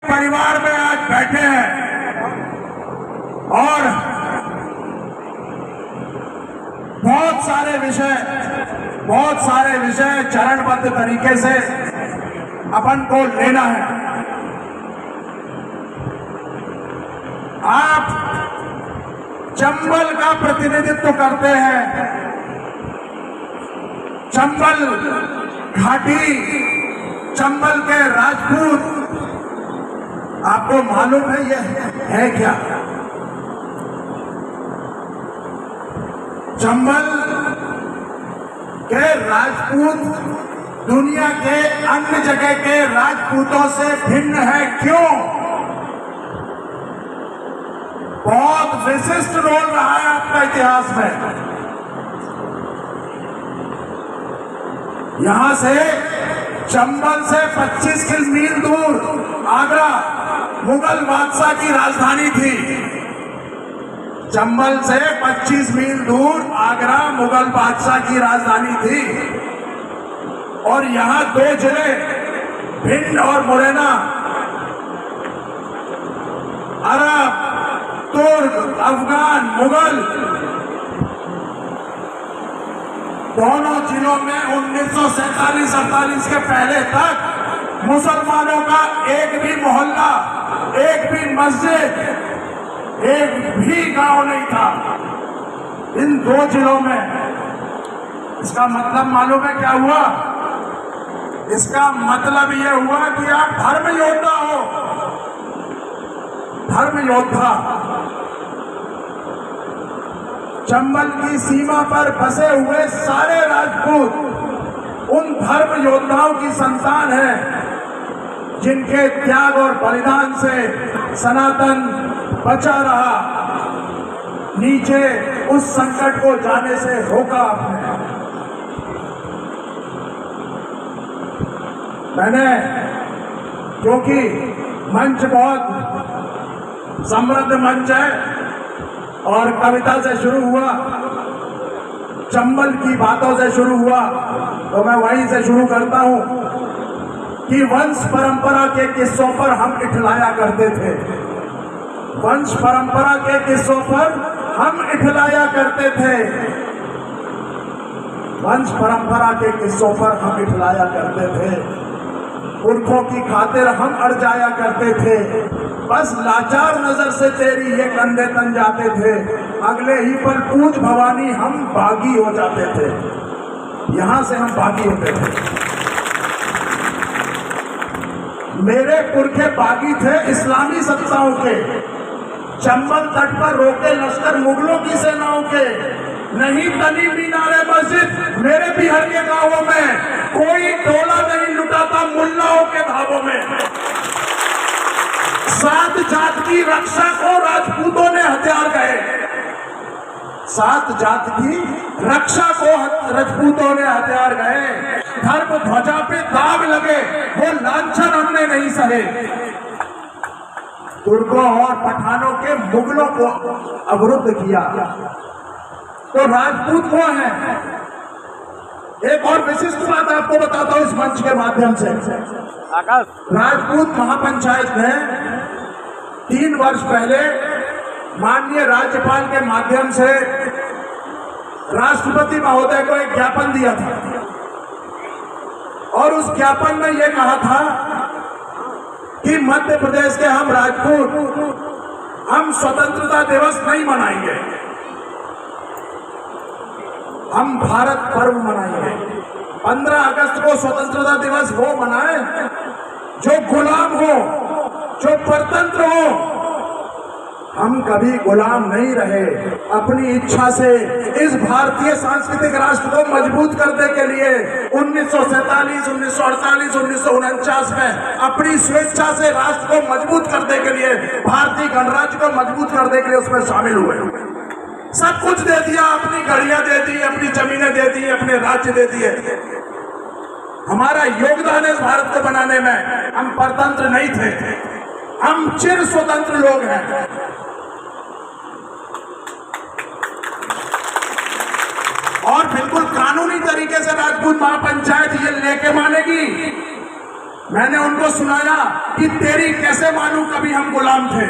परिवार में आज बैठे हैं और बहुत सारे विषय चरणबद्ध तरीके से अपन को लेना है। आप चंबल का प्रतिनिधित्व करते हैं। चंबल घाटी, चंबल के राजपूत, आपको मालूम है ये है क्या? चंबल के राजपूत दुनिया के अन्य जगह के राजपूतों से भिन्न है। क्यों? बहुत विशिष्ट रोल रहा है आपका इतिहास में। यहां से चंबल से 25 मील दूर आगरा मुगल बादशाह की राजधानी थी। चंबल से 25 मील दूर आगरा मुगल बादशाह की राजधानी थी और यहां दो जिले भिंड और मुरैना अरब, तुर्क, अफगान, मुगल दोनों जिलों में 1947-48 के पहले तक मुसलमानों का एक भी मोहल्ला, एक भी मस्जिद, एक भी गांव नहीं था इन दो जिलों में। इसका मतलब मालूम है क्या हुआ? इसका मतलब यह हुआ कि आप धर्म योद्धा हो, धर्म योद्धा। चंबल की सीमा पर बसे हुए सारे राजपूत उन धर्म योद्धाओं की संतान हैं जिनके त्याग और बलिदान से सनातन बचा रहा, नीचे उस संकट को जाने से रोका आपने। मैंने, क्योंकि मंच बहुत समृद्ध मंच है और कविता से शुरू हुआ, चंबल की बातों से शुरू हुआ, तो मैं वहीं से शुरू करता हूं कि वंश परंपरा के किस्सों पर हम इठलाया करते थे। वंश परंपरा के किस्सों पर हम इठलाया करते थे। वंश परंपरा के किस्सों पर हम इठलाया करते थे। पुरखों की खातिर हम अड़ जाया करते थे। बस लाचार नजर से तेरी ये कंधे तन जाते थे। अगले ही पल पूज भवानी हम बागी हो जाते थे। यहां से हम बागी होते थे। मेरे पुरखे बागी थे इस्लामी सत्ताओं के। चंबल तट पर रोके लश्कर मुगलों की सेनाओं के। नहीं तनी मीनारे मस्जिद मेरे बिहार के गांवों में। कोई टोला नहीं लुटाता मुल्लाओं के धाबों में। सात जात की रक्षा को राजपूतों ने हथियार गए। सात जात की रक्षा को राजपूतों ने हथियार गए। धर्म ध्वजा पे दाग लगे, वो लांछन हमने नहीं सहे। तुर्कों और पठानों के मुगलों को अवरुद्ध किया। तो राजपूत वो हैं। एक और विशिष्ट बात आपको बताता हूं इस मंच के माध्यम से। राजपूत महापंचायत ने 3 वर्ष पहले माननीय राज्यपाल के माध्यम से राष्ट्रपति महोदय को एक ज्ञापन दिया था और उस ज्ञापन में यह कहा था कि मध्य प्रदेश के हम राजपूत हम स्वतंत्रता दिवस नहीं मनाएंगे, हम भारत पर्व मनाएंगे। 15 अगस्त को स्वतंत्रता दिवस वो मनाए जो गुलाम हो, जो परतंत्र हो। हम कभी गुलाम नहीं रहे। अपनी इच्छा से इस भारतीय सांस्कृतिक राष्ट्र को मजबूत करने के लिए 1947, 1948, 1949 में अपनी स्वेच्छा से राष्ट्र को मजबूत करने के लिए, भारतीय गणराज्य को मजबूत करने के लिए उसमें शामिल हुए। सब कुछ दे दिया, अपनी गाड़ियां दे दी, अपनी जमीनें दे दी, अपने राज्य दे दिए। हमारा योगदान है इस भारत को बनाने में। हम परतंत्र नहीं थे, हम चिर स्वतंत्र लोग हैं। और बिल्कुल कानूनी तरीके से राजपूत महापंचायत ये लेके मानेगी मैंने उनको सुनाया कि तेरी कैसे मानूं कभी हम गुलाम थे,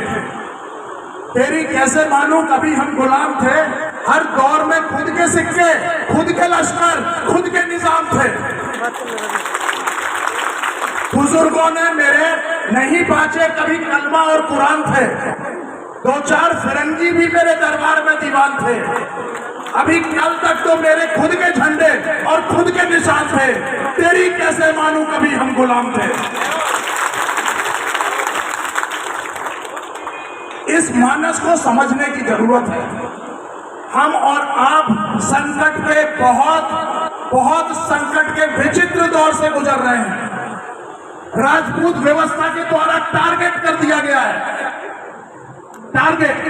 तेरी कैसे मानूं कभी हम गुलाम थे। हर दौर में खुद के सिक्के, खुद के लश्कर, खुद के निजाम थे। बुजुर्गों ने मेरे नहीं बांचे कभी कलमा और कुरान थे। 2-4 फिरंगी भी मेरे दरबार में दीवान थे। अभी कल तक तो मेरे खुद के झंडे और खुद के निशान थे। तेरी कैसे मानूं कभी हम गुलाम थे। इस मानस को समझने की जरूरत है। हम और आप संकट के बहुत संकट के विचित्र दौर से गुजर रहे हैं। राजपूत व्यवस्था के द्वारा टारगेट कर दिया गया है, टारगेट,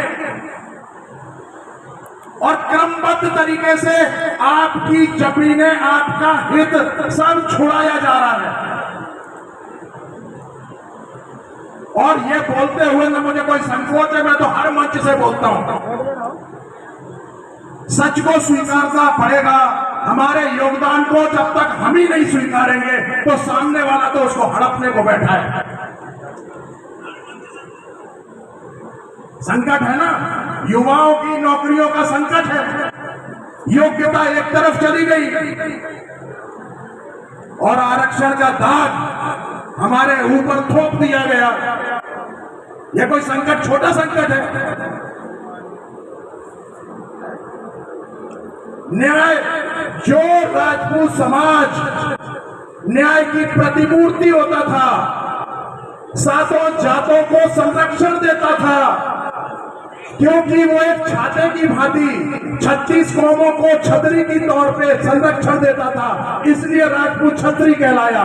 और क्रमबद्ध तरीके से आपकी जमीनें, आपका हित सब छुड़ाया जा रहा है। और ये बोलते हुए ना मुझे कोई संकोच है, मैं तो हर मंच से बोलता हूं, सच को स्वीकारना पड़ेगा। हमारे योगदान को जब तक हम ही नहीं स्वीकारेंगे तो सामने वाला तो उसको हड़पने को बैठा है। संकट है ना, युवाओं की नौकरियों का संकट है। योग्यता एक तरफ चली गई और आरक्षण का दाग हमारे ऊपर थोप दिया गया। यह कोई संकट छोटा संकट है। न्याय, जो राजपूत समाज न्याय की प्रतिमूर्ति होता था, सातों जातों को संरक्षण देता था, क्योंकि वो एक छाते की भांति 36 कौमों को छतरी की तौर पे संरक्षण देता था, इसलिए राजपूत छतरी कहलाया।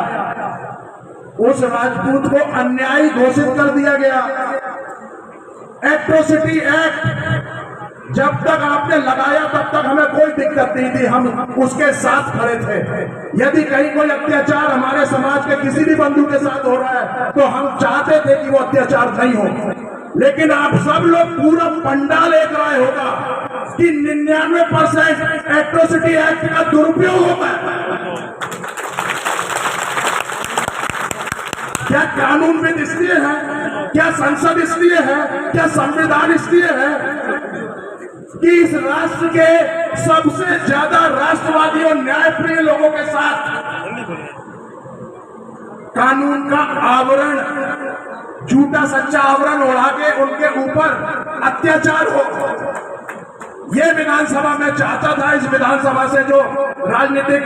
उस राजपूत को अन्यायी घोषित कर दिया गया। एट्रोसिटी एक्ट जब तक आपने लगाया तब तक हमें कोई दिक्कत नहीं थी, हम उसके साथ खड़े थे। यदि कहीं कोई अत्याचार हमारे समाज के किसी भी बंधु के साथ हो रहा है तो हम चाहते थे कि वो अत्याचार नहीं हो। लेकिन आप सब लोग पूरा पंडाल एक राय होगा कि 99% एट्रोसिटी एक्ट का दुरुपयोग होगा। क्या कानूनविद इसलिए है, क्या संसद इसलिए है, क्या संविधान इसलिए है कि इस राष्ट्र के सबसे ज्यादा राष्ट्रवादी और न्यायप्रिय लोगों के साथ कानून का आवरण, झूठा सच्चा आवरण ओढ़ा के उनके ऊपर अत्याचार हो। यह विधानसभा में चाहता था, इस विधानसभा से जो राजनीतिक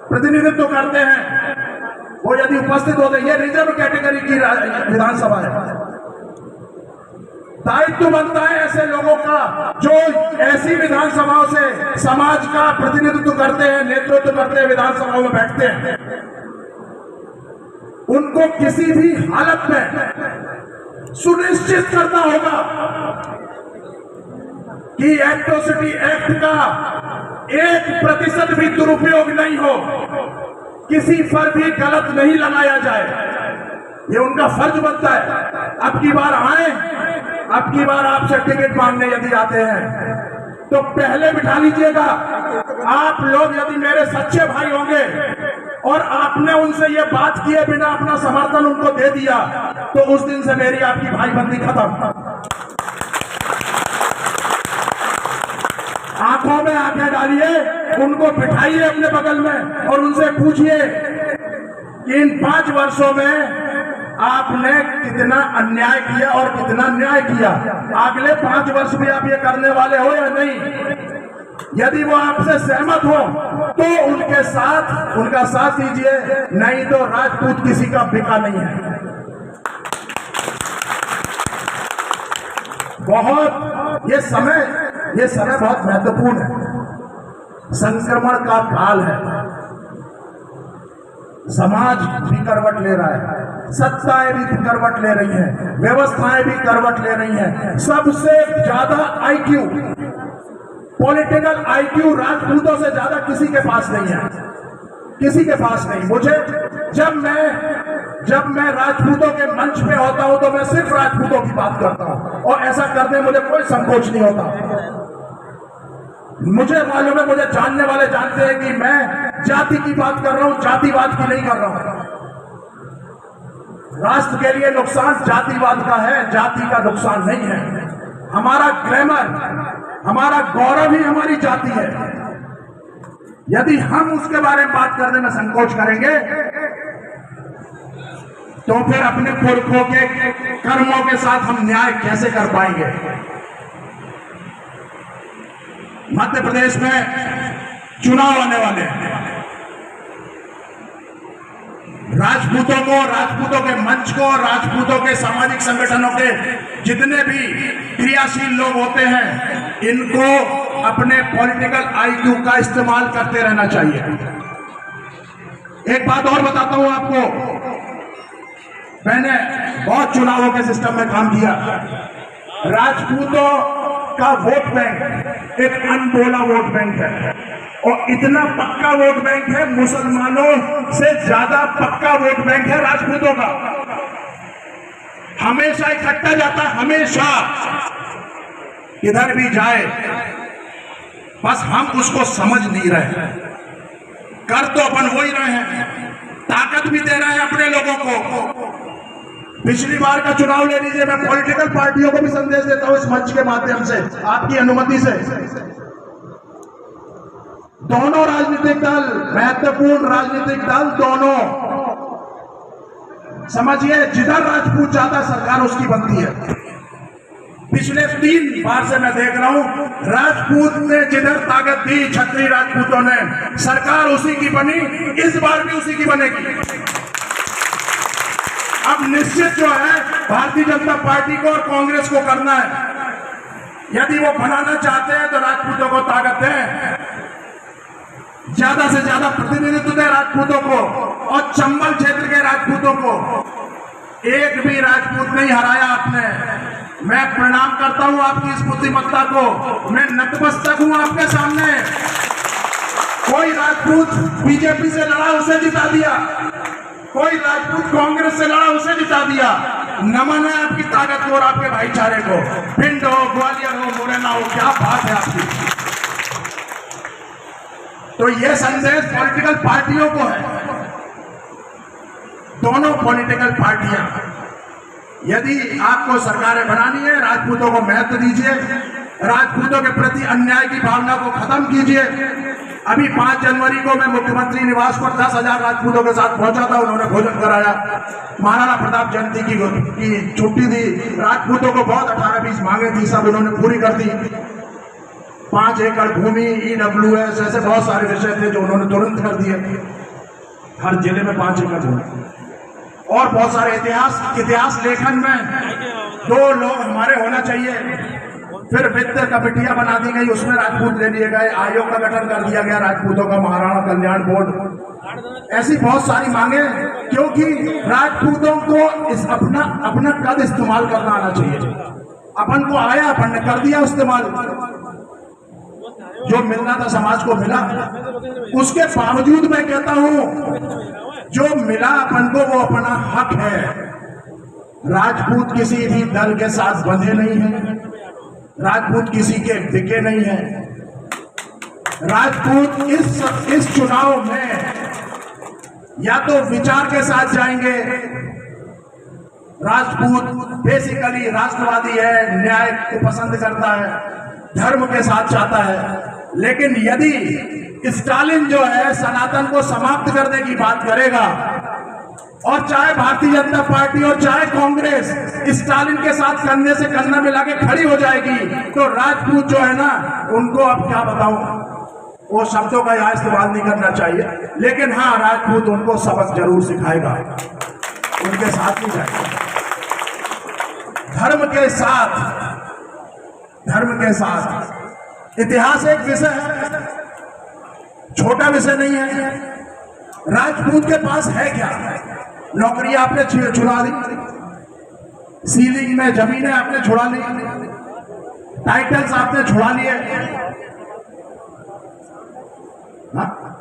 प्रतिनिधित्व करते हैं वो यदि उपस्थित होते, ये रिजर्व कैटेगरी की विधानसभा है। दायित्व बनता है ऐसे लोगों का जो ऐसी विधानसभाओं से समाज का प्रतिनिधित्व करते हैं, नेतृत्व करते हैं, विधानसभाओं में बैठते हैं। उनको किसी भी हालत में सुनिश्चित करना होगा कि एट्रोसिटी एक्ट का 1% भी दुरुपयोग नहीं हो, किसी पर भी गलत नहीं लगाया जाए। ये उनका फर्ज बनता है। अब की बार आए, अब की बार आपसे टिकट मांगने यदि आते हैं तो पहले बिठा लीजिएगा। आप लोग यदि मेरे सच्चे भाई होंगे और आपने उनसे ये बात किए बिना अपना समर्थन उनको दे दिया तो उस दिन से मेरी आपकी भाईबंदी खत्म। आंखों में आंखें डालिए, उनको बिठाइए अपने बगल में और उनसे पूछिए कि इन 5 वर्षों में आपने कितना अन्याय किया और कितना न्याय किया। अगले 5 वर्ष भी आप ये करने वाले हो या नहीं। यदि वो आपसे सहमत हो तो उनका साथ दीजिए, नहीं तो राजपूत किसी का बिका नहीं है। ये समय बहुत महत्वपूर्ण है। संक्रमण का काल है, समाज भी करवट ले रहा है, सत्ताएं भी करवट ले रही हैं, व्यवस्थाएं भी करवट ले रही हैं। सबसे ज्यादा IQ, पॉलिटिकल IQ राजपूतों से ज्यादा किसी के पास नहीं है, किसी के पास नहीं। मुझे जब मैं राजपूतों के मंच पे होता हूं तो मैं सिर्फ राजपूतों की बात करता हूं और ऐसा करने मुझे कोई संकोच नहीं होता। मुझे मालूम है, मुझे जानने वाले जानते हैं कि मैं जाति की बात कर रहा हूं, जातिवाद की नहीं कर रहा हूं। राष्ट्र के लिए नुकसान जातिवाद का है, जाति का नुकसान नहीं है। हमारा ग्लैमर, हमारा गौरव ही हमारी जाति है। यदि हम उसके बारे में बात करने में संकोच करेंगे तो फिर अपने पुरखों के कर्मों के साथ हम न्याय कैसे कर पाएंगे। मध्य प्रदेश में चुनाव आने वाले हैं। राजपूतों के मंच को, राजपूतों के सामाजिक संगठनों के जितने भी क्रियाशील लोग होते हैं, इनको अपने पॉलिटिकल आईक्यू का इस्तेमाल करते रहना चाहिए। एक बात और बताता हूं आपको, मैंने बहुत चुनावों के सिस्टम में काम किया। राजपूतों का वोट बैंक एक अनबोला वोट बैंक है और इतना पक्का वोट बैंक है, मुसलमानों से ज्यादा पक्का वोट बैंक है राजपूतों का। हमेशा इकट्ठा जाता है, हमेशा किधर भी जाए, बस हम उसको समझ नहीं रहे। कर तो अपन वो ही रहे हैं, ताकत भी दे रहे हैं अपने लोगों को। पिछली बार का चुनाव ले लीजिए, मैं पॉलिटिकल पार्टियों को भी संदेश देता हूं इस मंच के माध्यम से, आपकी अनुमति से। दोनों राजनीतिक दल, महत्वपूर्ण राजनीतिक दल दोनों, समझिए जिधर राजपूत ज्यादा सरकार उसकी बनती है। पिछले 3 बार से मैं देख रहा हूं, राजपूत ने जिधर ताकत दी, क्षत्रिय राजपूतों ने, सरकार उसी की बनी, इस बार भी उसी की बनेगी। अब निश्चित जो है भारतीय जनता पार्टी को और कांग्रेस को करना है, यदि वो बनाना चाहते हैं तो राजपूतों को ताकत दें, ज्यादा से ज्यादा प्रतिनिधित्व दें राजपूतों को, और चंबल क्षेत्र के राजपूतों को एक भी राजपूत नहीं हराया आपने। मैं प्रणाम करता हूं आपकी इस बुद्धिमत्ता को, मैं नतमस्तक हूं आपके सामने। कोई राजपूत बीजेपी से लड़ा, उसे जिता दिया, कोई राजपूत कांग्रेस से लड़ा, उसे जिता दिया। नमन है आपकी ताकत को और आपके भाईचारे को। भिंड हो, ग्वालियर हो, मुरैना हो, क्या बात है आपकी। तो यह संदेश पॉलिटिकल पार्टियों को है, दोनों पॉलिटिकल पार्टियां, यदि आपको सरकारें बनानी है, राजपूतों को महत्व दीजिए, राजपूतों के प्रति अन्याय की भावना को खत्म कीजिए। अभी 5 जनवरी को मैं मुख्यमंत्री निवास पर 10,000 राजपूतों के साथ पहुंचा था, उन्होंने भोजन कराया। महाराणा प्रताप जयंती की छुट्टी दी, राजपूतों को बहुत 18-20 मांगे थी, सब उन्होंने पूरी कर दी। 5 एकड़ भूमि, EWS, ऐसे बहुत सारे विषय थे जो उन्होंने तुरंत कर दिए। हर जिले में 5 एकड़ भूमि, और बहुत सारे इतिहास लेखन में 2 लोग हमारे होना चाहिए। फिर वित्त कमेटियां बना दी गई, उसमें राजपूत ले लिए गए, आयोग का गठन कर दिया गया राजपूतों का, महाराणा कल्याण बोर्ड, ऐसी बहुत सारी मांगे, क्योंकि राजपूतों को अपना कद इस्तेमाल करना आना चाहिए। अपन को आया, अपन ने कर दिया इस्तेमाल, जो मिलना था समाज को मिला। उसके बावजूद मैं कहता हूं, जो मिला अपन को वो अपना हक है। राजपूत किसी भी दल के साथ बंधे नहीं हैं, राजपूत किसी के बिके नहीं है। राजपूत इस चुनाव में या तो विचार के साथ जाएंगे, राजपूत बेसिकली राष्ट्रवादी है, न्याय को पसंद करता है, धर्म के साथ चाहता है। लेकिन यदि स्टालिन जो है सनातन को समाप्त करने की बात करेगा, और चाहे भारतीय जनता पार्टी और चाहे कांग्रेस स्टालिन के साथ कंधे से कंधा मिला के खड़ी हो जाएगी, तो राजपूत जो है ना, उनको अब क्या बताऊं, वो शब्दों का यहां इस्तेमाल नहीं करना चाहिए, लेकिन हाँ राजपूत उनको सबक जरूर सिखाएगा, उनके साथ ही जाएगा। धर्म के साथ इतिहास एक विषय है, छोटा विषय नहीं है। राजपूत के पास है क्या? नौकरी आपने छुड़ा ली, सीलिंग में जमीनें आपने छुड़ा ली, टाइटल्स आपने छुड़ा लिए,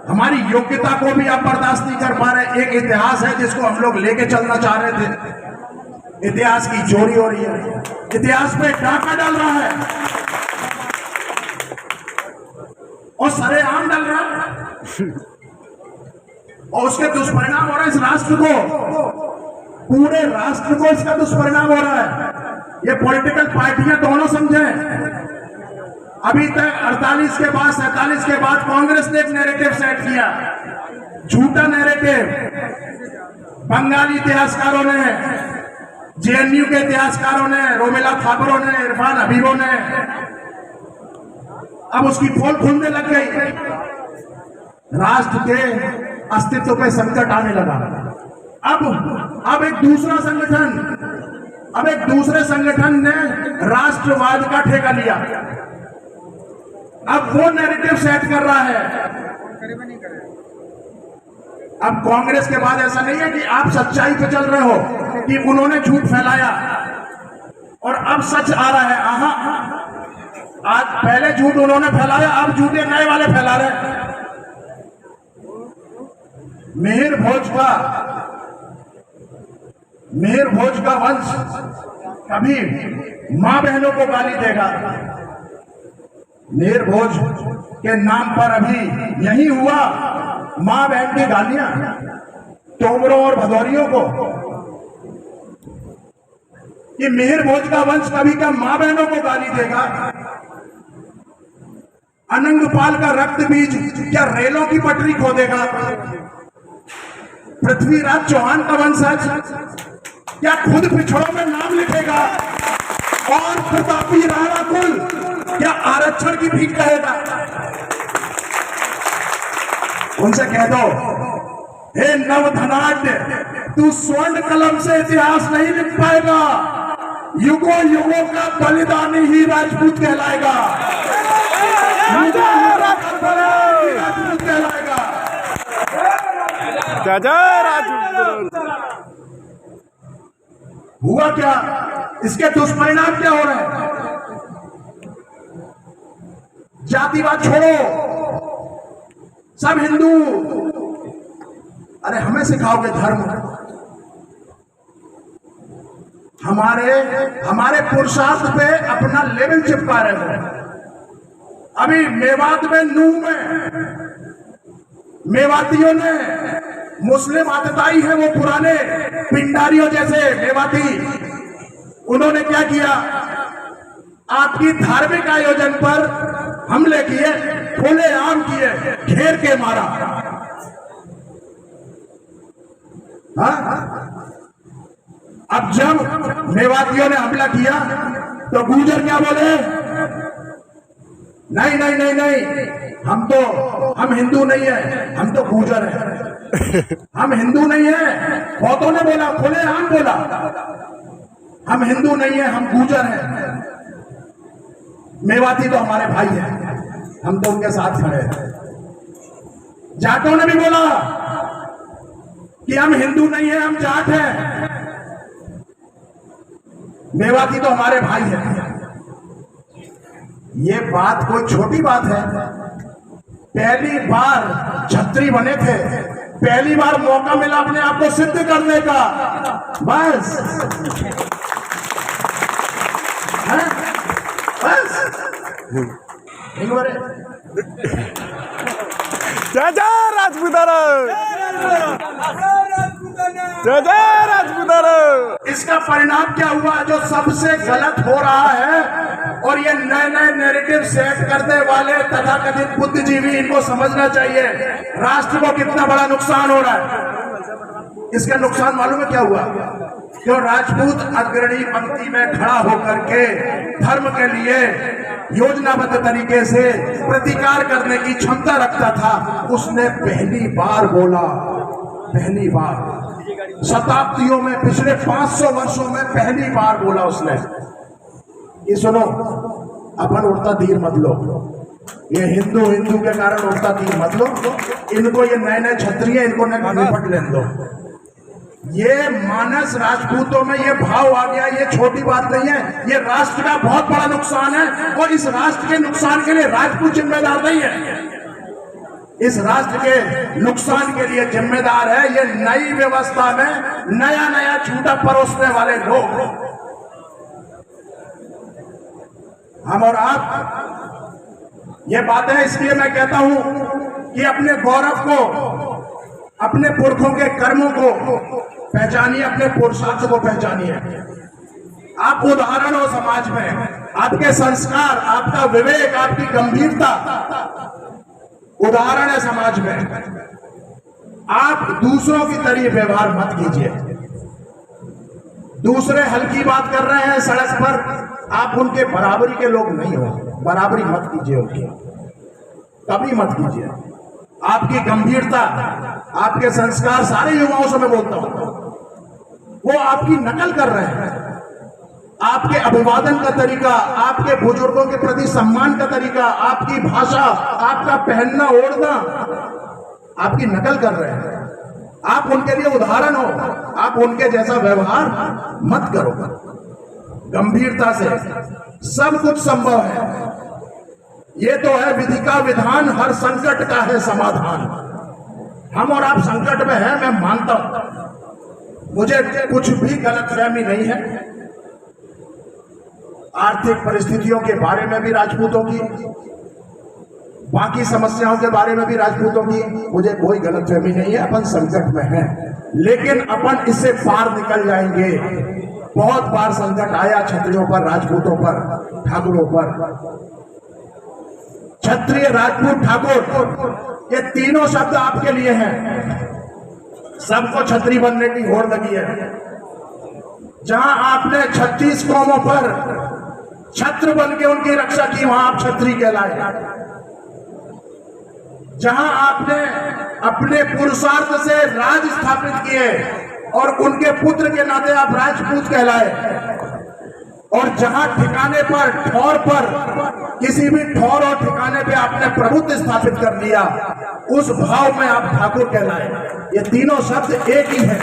हमारी योग्यता को भी आप बर्दाश्त नहीं कर पा रहे। एक इतिहास है जिसको हम लोग लेके चलना चाह रहे थे, इतिहास की चोरी हो रही है, इतिहास पे डाका डाल रहा है और सरेआम डाल रहा है, और उसके दुष्परिणाम हो रहे हैं इस राष्ट्र को। पूरे राष्ट्र को इसका दुष्परिणाम हो रहा है। ये पॉलिटिकल पार्टियां दोनों समझें। अभी तक 48 के बाद 47 के बाद कांग्रेस ने एक नैरेटिव सेट किया, झूठा नैरेटिव। बंगाली इतिहासकारों ने, जेएनयू के इतिहासकारों ने, रोमेला थापरों ने, इरफान हबीबों ने अब उसकी पोल खुलने लग गई। राष्ट्र के अस्तित्व पे संकट आने लगा। अब एक दूसरे संगठन ने राष्ट्रवाद का ठेका लिया। अब वो नैरेटिव सेट कर रहा है। अब कांग्रेस के बाद ऐसा नहीं है कि आप सच्चाई पे चल रहे हो कि उन्होंने झूठ फैलाया और अब सच आ रहा है। आज पहले झूठ उन्होंने फैलाया, अब झूठे नए वाले फैला रहे। मिहिर भोज का वंश कभी मां बहनों को गाली देगा। मिहिर भोज के नाम पर अभी यही हुआ, मां बहन की गालियां तोमरों और भदौरियों को, कि मिहिर भोज का वंश कभी का मां बहनों को गाली देगा। अनंगपाल का रक्त बीज क्या रेलों की पटरी खोदेगा। पृथ्वीराज चौहान का वंशज क्या खुद पिछड़ों में नाम लिखेगा। और प्रतापी राणा कुल क्या आरक्षण की भीख कहेगा। उनसे कह दो, हे नवधनाढ्य, तू स्वर्ण कलम से इतिहास नहीं लिख पाएगा। युगों युगों का बलिदानी ही राजपूत कहलाएगा। राजपूत कहलाएगा। हुआ क्या, इसके दुष्परिणाम क्या हो रहे हैं। जातिवाद छोड़ो, सब हिंदू। अरे हमें सिखाओगे धर्म। हमारे पुरुषार्थ पे अपना लेवल चिपका रहे हैं। अभी मेवात में नूह में मेवातियों ने, मुस्लिम आतताई है वो पुराने पिंडारियों जैसे मेवाती, उन्होंने क्या किया, आपकी धार्मिक आयोजन पर हमले किए, खुलेआम किए, घेर के मारा। अब जब मेवातियों ने हमला किया तो गुर्जर क्या बोले, नहीं नहीं नहीं नहीं, हम हिंदू नहीं है, हम तो गुर्जर है। हम हिंदू नहीं है, बहुतों ने बोला, खुलेआम बोला, हम हिंदू नहीं है, हम गुर्जर हैं। मेवाती तो हमारे भाई हैं, हम तो उनके साथ खड़े हैं। जाटों ने भी बोला कि हम हिंदू नहीं है, हम जाट हैं। मेवाती तो हमारे भाई हैं। ये बात कोई छोटी बात है। पहली बार छत्री बने थे, पहली बार मौका मिला अपने आप को सिद्ध करने का। बस है? बस जय जय राजपूताना, जय जय राजपूताना। इसका परिणाम क्या हुआ, जो सबसे गलत हो रहा है और ये नए नए नैरेटिव सेट करने वाले तथाकथित बुद्धिजीवी, इनको समझना चाहिए राष्ट्र को कितना बड़ा नुकसान हो रहा है। इसका नुकसान मालूम है क्या हुआ, जो राजपूत अग्रणी पंक्ति में खड़ा होकर के धर्म के लिए योजनाबद्ध तरीके से प्रतिकार करने की क्षमता रखता था, उसने पहली बार बोला, पहली बार शताब्दियों में, पिछले 500 वर्षों में पहली बार बोला उसने, ये सुनो, अपन उड़ता तीर मत लो, ये हिंदू के कारण उड़ता तीर मत लो, इनको ये नए नए क्षत्रिय, इनको निपट लेने दो। ये मानस राजपूतों में ये भाव आ गया, ये छोटी बात नहीं है, ये राष्ट्र का बहुत बड़ा नुकसान है। और इस राष्ट्र के नुकसान के लिए राजपूत जिम्मेदार नहीं है, इस राष्ट्र के नुकसान के लिए जिम्मेदार है ये नई व्यवस्था में नया नया झूठा परोसने वाले लोग। हम और आप ये बातें इसलिए मैं कहता हूं कि अपने गौरव को, अपने पुरखों के कर्मों को पहचानिए, अपने पुरुषार्थ को पहचानिए। आप उदाहरण हो समाज में, आपके संस्कार, आपका विवेक, आपकी गंभीरता उदाहरण है समाज में। आप दूसरों की तरह व्यवहार मत कीजिए। दूसरे हल्की बात कर रहे हैं सड़क पर, आप उनके बराबरी के लोग नहीं हो। बराबरी मत कीजिए उनकी, कभी मत कीजिए। आपकी गंभीरता, आपके संस्कार, सारे युवाओं से मैं बोलता हूं, वो आपकी नकल कर रहे हैं। आपके अभिवादन का तरीका, आपके बुजुर्गों के प्रति सम्मान का तरीका, आपकी भाषा, आपका पहनना ओढ़ना, आपकी नकल कर रहे हैं। आप उनके लिए उदाहरण हो, आप उनके जैसा व्यवहार मत करो। गंभीरता से सब कुछ संभव है। ये तो है विधि का विधान, हर संकट का है समाधान। हम और आप संकट में हैं, मैं मानता हूं, मुझे कुछ भी गलतफहमी नहीं है। आर्थिक परिस्थितियों के बारे में भी राजपूतों की, बाकी समस्याओं के बारे में भी राजपूतों की मुझे कोई गलतफहमी नहीं है। अपन संकट में हैं, लेकिन अपन इससे पार निकल जाएंगे। बहुत बार संकट आया क्षत्रियों पर, राजपूतों पर, ठाकुरों पर। क्षत्रिय, राजपूत, ठाकुर, ये तीनों शब्द आपके लिए हैं। सबको छत्री बनने की होड़ लगी है। जहां आपने 36 कौमों पर छत्र बन के उनकी रक्षा की, वहां आप छत्री कहलाए। जहां आपने अपने पुरुषार्थ से राज स्थापित किए और उनके पुत्र के नाते आप राजपूत कहलाए। और जहां ठिकाने पर, ठौर पर, किसी भी ठौर और ठिकाने पे आपने प्रभुत्व स्थापित कर लिया, उस भाव में आप ठाकुर कहलाए। ये तीनों शब्द एक ही है,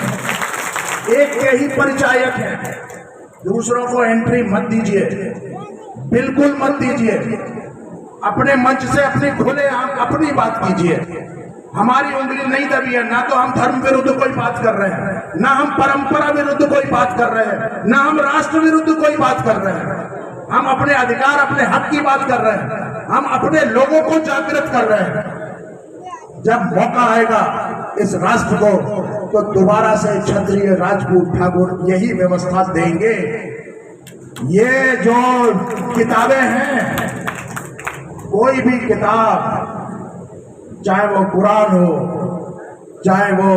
एक के ही परिचायक है। दूसरों को एंट्री मत दीजिए, बिल्कुल मत दीजिए। अपने मंच से अपनी खुले आम अपनी बात कीजिए। हमारी उंगली नहीं दबी है, ना तो हम धर्म विरुद्ध कोई बात कर रहे हैं, ना हम परंपरा विरुद्ध कोई बात कर रहे हैं, ना हम राष्ट्र विरुद्ध कोई बात कर रहे हैं। हम अपने अधिकार, अपने हक की बात कर रहे हैं। हम अपने लोगों को जागृत कर रहे हैं। जब मौका आएगा इस राष्ट्र को, तो दोबारा से क्षत्रिय, राजपूत, ठाकुर यही व्यवस्था देंगे। ये जो किताबें हैं, कोई भी किताब, चाहे वो कुरान हो, चाहे वो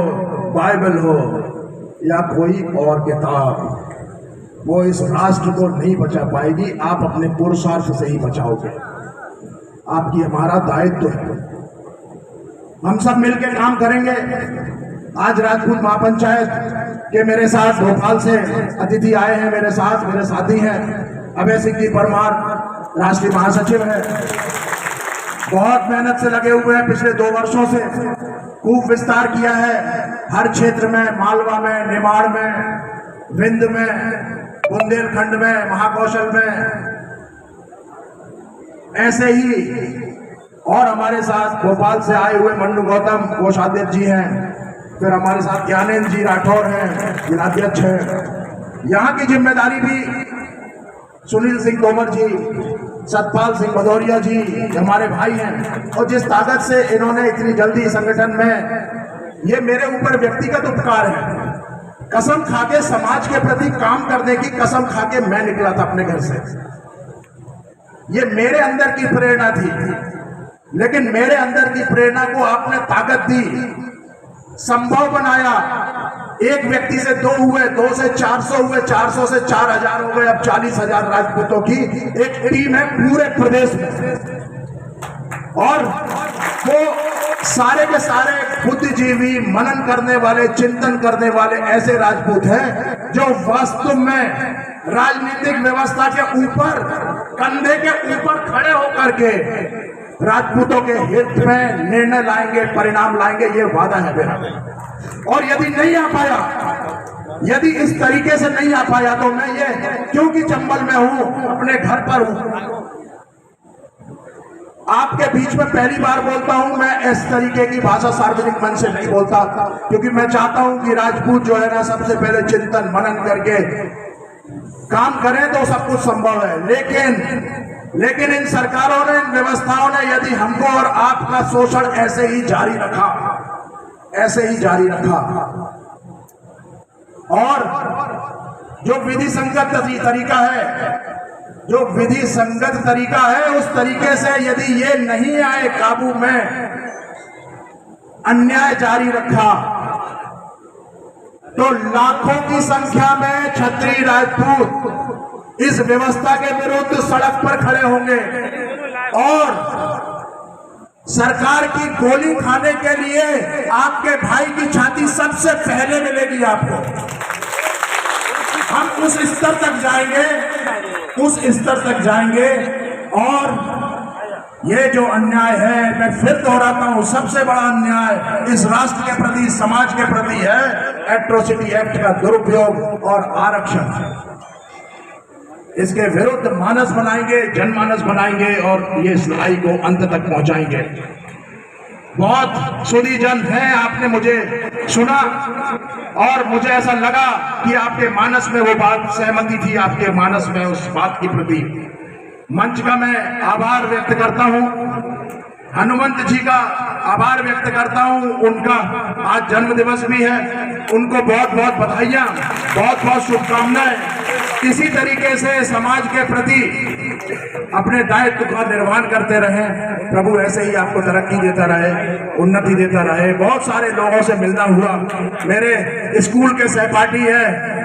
बाइबल हो, या कोई और किताब, वो इस राष्ट्र को नहीं बचा पाएगी। आप अपने पुरुषार्थ से ही बचाओगे। आपकी हमारा दायित्व है। हम सब मिलकर काम करेंगे। आज राजपूत महापंचायत के मेरे साथ भोपाल से अतिथि आए हैं, मेरे साथ मेरे साथी हैं। अभय सिंह जी परमार राष्ट्रीय महासचिव है, बहुत मेहनत से लगे हुए हैं। पिछले 2 वर्षों से खूब विस्तार किया है हर क्षेत्र में, मालवा में, निमाड़ में, विंध्य में, बुंदेलखंड में, महाकौशल में। ऐसे ही और हमारे साथ भोपाल से आए हुए मन्नू गौतम कोषाध्यक्ष जी हैं, फिर हमारे साथ ज्ञानेंद्र जी राठौर हैं, जिलाध्यक्ष हैं। यहाँ की जिम्मेदारी भी सुनील सिंह तोमर जी, सतपाल सिंह भदौरिया जी हमारे भाई हैं। और जिस ताकत से इन्होंने इतनी जल्दी संगठन में, ये मेरे ऊपर व्यक्तिगत उपकार है। कसम खाके समाज के प्रति काम करने की कसम खाके मैं निकला था अपने घर से। ये मेरे अंदर की प्रेरणा थी, लेकिन मेरे अंदर की प्रेरणा को आपने ताकत दी, संभव बनाया। एक व्यक्ति से 2 हुए, 2 से 400 हुए, 400 से 4000 हो गए, अब 40,000 राजपूतों की एक टीम है पूरे प्रदेश में। और वो सारे के सारे बुद्धिजीवी, मनन करने वाले, चिंतन करने वाले ऐसे राजपूत हैं जो वास्तव में राजनीतिक व्यवस्था के ऊपर, कंधे के ऊपर खड़े होकर के राजपूतों के हित में निर्णय लाएंगे, परिणाम लाएंगे। ये वादा है मेरा। और यदि नहीं आ पाया, यदि इस तरीके से नहीं आ पाया, तो मैं ये, क्योंकि चंबल में हूं, अपने घर पर हूं, आपके बीच में पहली बार बोलता हूं। मैं इस तरीके की भाषा सार्वजनिक मंच से नहीं बोलता, क्योंकि मैं चाहता हूं कि राजपूत जो है ना, सबसे पहले चिंतन मनन करके काम करें तो सब कुछ संभव है। लेकिन इन सरकारों ने, इन व्यवस्थाओं ने यदि हमको और आपका शोषण ऐसे ही जारी रखा, और जो विधि संगत तरीका है, जो विधि संगत तरीका है, उस तरीके से यदि ये नहीं आए काबू में, अन्याय जारी रखा, तो लाखों की संख्या में क्षत्रिय राजपूत इस व्यवस्था के विरुद्ध सड़क पर खड़े होंगे और सरकार की गोली खाने के लिए आपके भाई की छाती सबसे पहले मिलेगी आपको। हम उस स्तर तक जाएंगे, उस स्तर तक जाएंगे। और ये जो अन्याय है, मैं फिर दोहराता हूं, सबसे बड़ा अन्याय इस राष्ट्र के प्रति, समाज के प्रति है एट्रोसिटी एक्ट का दुरुपयोग और आरक्षण। इसके विरुद्ध मानस बनाएंगे, जनमानस बनाएंगे और ये इस लड़ाई को अंत तक पहुंचाएंगे। बहुत सुधी जन है, आपने मुझे सुना और मुझे ऐसा लगा कि आपके मानस में वो बात सहमति थी, आपके मानस में उस बात के प्रति। मंच का मैं आभार व्यक्त करता हूं, हनुमंत जी का आभार व्यक्त करता हूं। उनका आज जन्म दिवस भी है, उनको बहुत बहुत बधाइयां, बहुत बहुत शुभकामनाएं। इसी तरीके से समाज के प्रति अपने दायित्व का निर्वहन करते रहे। प्रभु ऐसे ही आपको तरक्की देता रहे, उन्नति देता रहे। बहुत सारे लोगों से मिलना हुआ, मेरे स्कूल के सहपाठी है,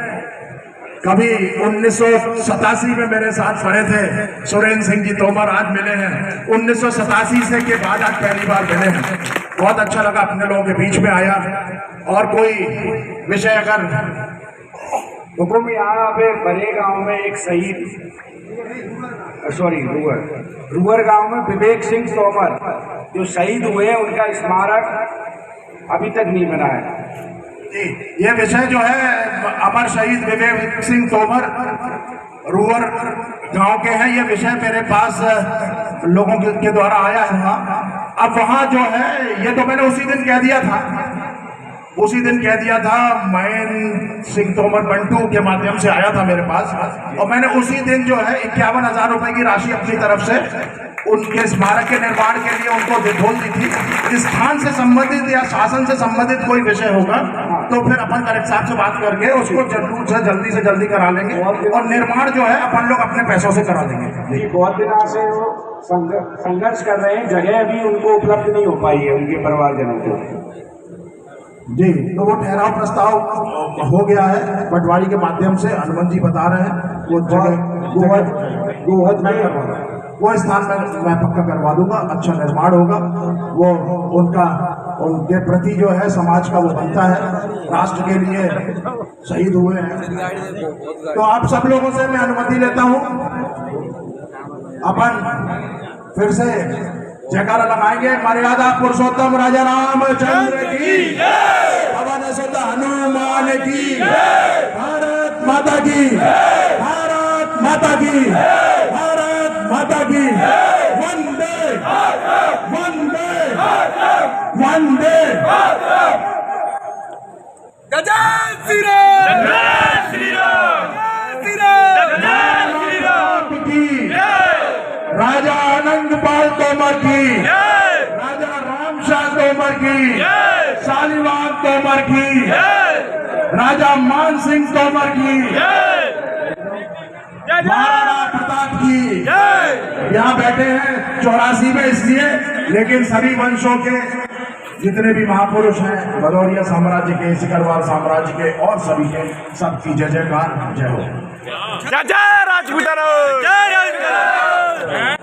कभी 1987 में मेरे साथ पढ़े थे सुरेंद्र सिंह जी तोमर, आज मिले हैं 1987 से के बाद आज पहली बार मिले हैं। बहुत अच्छा लगा अपने लोगों के बीच में आया। और कोई विषय अगर हुकुम, यहाँ पे बड़े गांव में एक शहीद, रूअर गांव में विवेक सिंह तोमर जो शहीद हुए हैं, उनका स्मारक अभी तक नहीं बना है। ये विषय जो है अमर शहीद विवेक सिंह तोमर रूअर गांव के हैं, ये विषय मेरे पास लोगों के द्वारा आया है। अब वहां जो है, ये तो मैंने उसी दिन कह दिया था, महेंद्र सिंह तोमर बंटू के माध्यम से आया था मेरे पास, और मैंने उसी दिन जो है 51,000 रुपए की राशि अपनी तरफ से उनके स्मारक के निर्माण के लिए उनको बोल दी थी। स्थान से संबंधित या शासन से संबंधित कोई विषय होगा तो फिर अपन कलेक्टर साहब से बात करके उसको जल्दी से जल्दी करा लेंगे, और निर्माण जो है अपन लोग अपने पैसों से करा देंगे। बहुत दिनों से वो संघर्ष कर रहे हैं, जगह अभी उनको उपलब्ध नहीं हो पाई है उनके परिवारजनों को। जी, तो वो ठहराव प्रस्ताव हो गया है पटवारी के माध्यम से, हनुमान जी बता रहे हैं। वो जगह गोहद में करवा, वो स्थान में मैं पक्का करवा दूंगा, अच्छा निर्माण होगा। वो उनके प्रति जो है समाज का वो बनता है, राष्ट्र के लिए शहीद हुए हैं। तो आप सब लोगों से मैं अनुमति लेता हूं, अपन फिर से जयकारा लगाएंगे। मर्यादा पुरुषोत्तम राजा रामचंद्र की, पवन सुत हनुमान की, भारत माता की, भारत माता की, भारत माता की। वंदे वंदे वंदे। जय श्री राम, जय श्री राम, जय श्री राम की, राजा आनंदपाल तोमर की, राजा रामशाह तोमर की, शालीवान तोमर की, राजा मान सिंह तोमर की, महाराणा प्रताप की। यहाँ बैठे हैं 84 में इसलिए, लेकिन सभी वंशों के जितने भी महापुरुष हैं, भदौरिया साम्राज्य के, सिकरवार साम्राज्य के और सभी के, सबकी जय जयकार, जय हो। जय जय राजपूताना, जय राजपूताना।